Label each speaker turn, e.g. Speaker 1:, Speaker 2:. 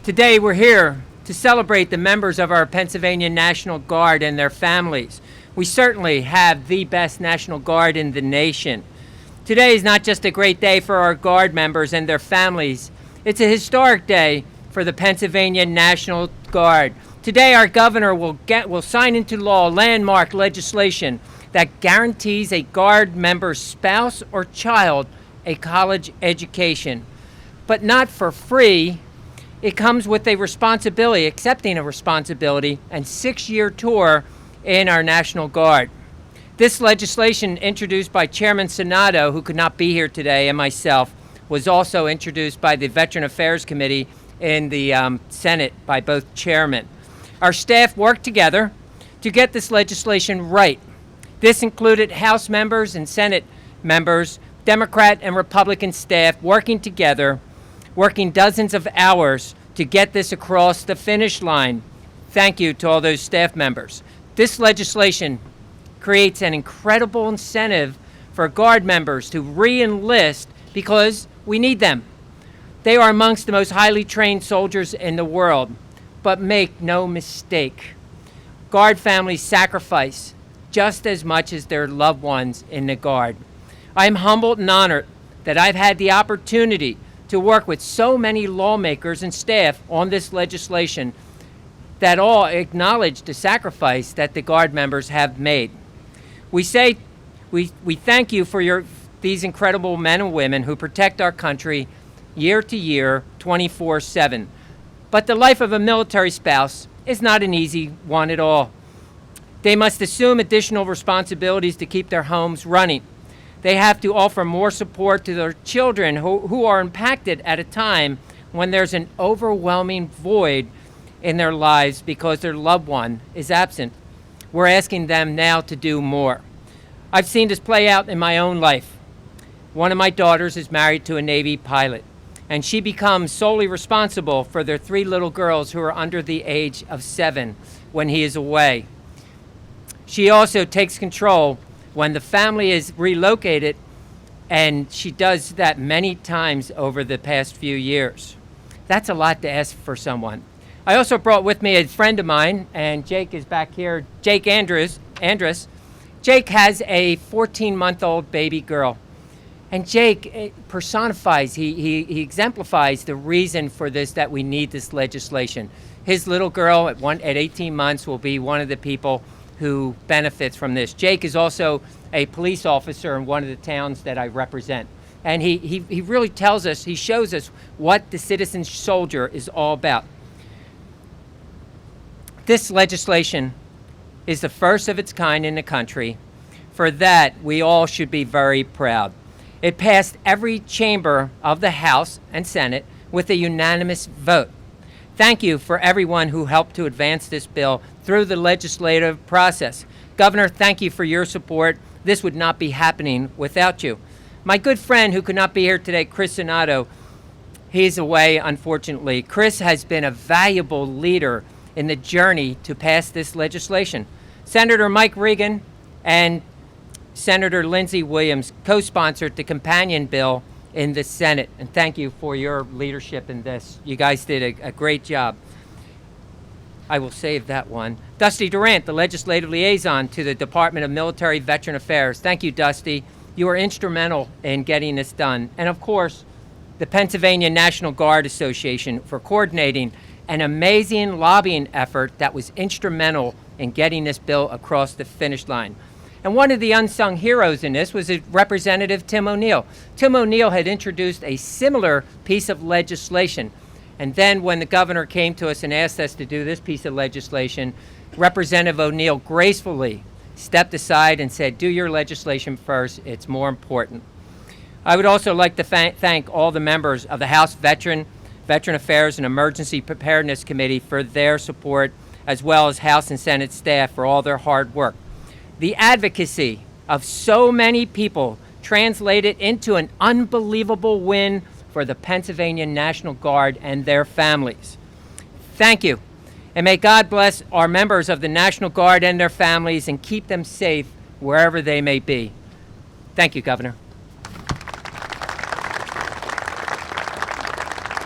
Speaker 1: Today we're here to celebrate the members of our Pennsylvania National Guard and their families. We certainly have the best National Guard in the nation. Today is not just a great day for our Guard members and their families. It's a historic day for the Pennsylvania National Guard. Today our governor will sign into law landmark legislation that guarantees a Guard member's spouse or child a college education. But not for free. It comes with a responsibility, accepting a responsibility, and 6-year tour in our National Guard. This legislation, introduced by Chairman Sonato, who could not be here today, and myself, was also introduced by the Veteran Affairs Committee in the Senate by both chairmen. Our staff worked together to get this legislation right. This included House members and Senate members, Democrat and Republican staff working together, working dozens of hours to get this across the finish line. Thank you to all those staff members. This legislation creates an incredible incentive for Guard members to re-enlist because we need them. They are amongst the most highly trained soldiers in the world. But make no mistake, Guard families sacrifice just as much as their loved ones in the Guard. I am humbled and honored that I've had the opportunity to work with so many lawmakers and staff on this legislation that all acknowledge the sacrifice that the Guard members have made. We thank you for these incredible men and women who protect our country year to year, 24/7. But the life of a military spouse is not an easy one at all. They must assume additional responsibilities to keep their homes running. They have to offer more support to their children who are impacted at a time when there's an overwhelming void in their lives because their loved one is absent. We're asking them now to do more. I've seen this play out in my own life. One of my daughters is married to a Navy pilot, and she becomes solely responsible for their 3 little girls who are under the age of 7 when he is away. She also takes control when the family is relocated, and she does that many times over the past few years. That's a lot to ask for someone. I also brought with me a friend of mine, and Jake is back here, Jake Andrus. Jake has a 14-month-old baby girl, and Jake personifies, he exemplifies the reason for this, that we need this legislation. His little girl at 18 months will be one of the people who benefits from this. Jake is also a police officer in one of the towns that I represent. And he really tells us, he shows us what the citizen soldier is all about. This legislation is the first of its kind in the country. For that, we all should be very proud. It passed every chamber of the House and Senate with a unanimous vote. Thank you for everyone who helped to advance this bill through the legislative process. Governor, thank you for your support. This would not be happening without you. My good friend who could not be here today, Chris Sonato, he's away, unfortunately. Chris has been a valuable leader in the journey to pass this legislation. Senator Mike Regan and Senator Lindsey Williams co-sponsored the companion bill in the Senate, and thank you for your leadership in this. You guys did a great job. I will save that one. Dusty Durant, the legislative liaison to the Department of Military Veteran Affairs. Thank you, Dusty. You were instrumental in getting this done. And of course, the Pennsylvania National Guard Association for coordinating an amazing lobbying effort that was instrumental in getting this bill across the finish line. And one of the unsung heroes in this was Representative Tim O'Neill. Tim O'Neill had introduced a similar piece of legislation. And then when the governor came to us and asked us to do this piece of legislation, Representative O'Neill gracefully stepped aside and said, do your legislation first, it's more important. I would also like to thank all the members of the House Veteran Affairs and Emergency Preparedness Committee for their support, as well as House and Senate staff for all their hard work. The advocacy of so many people translated into an unbelievable win for the Pennsylvania National Guard and their families. Thank you, and may God bless our members of the National Guard and their families and keep them safe wherever they may be. Thank you, Governor.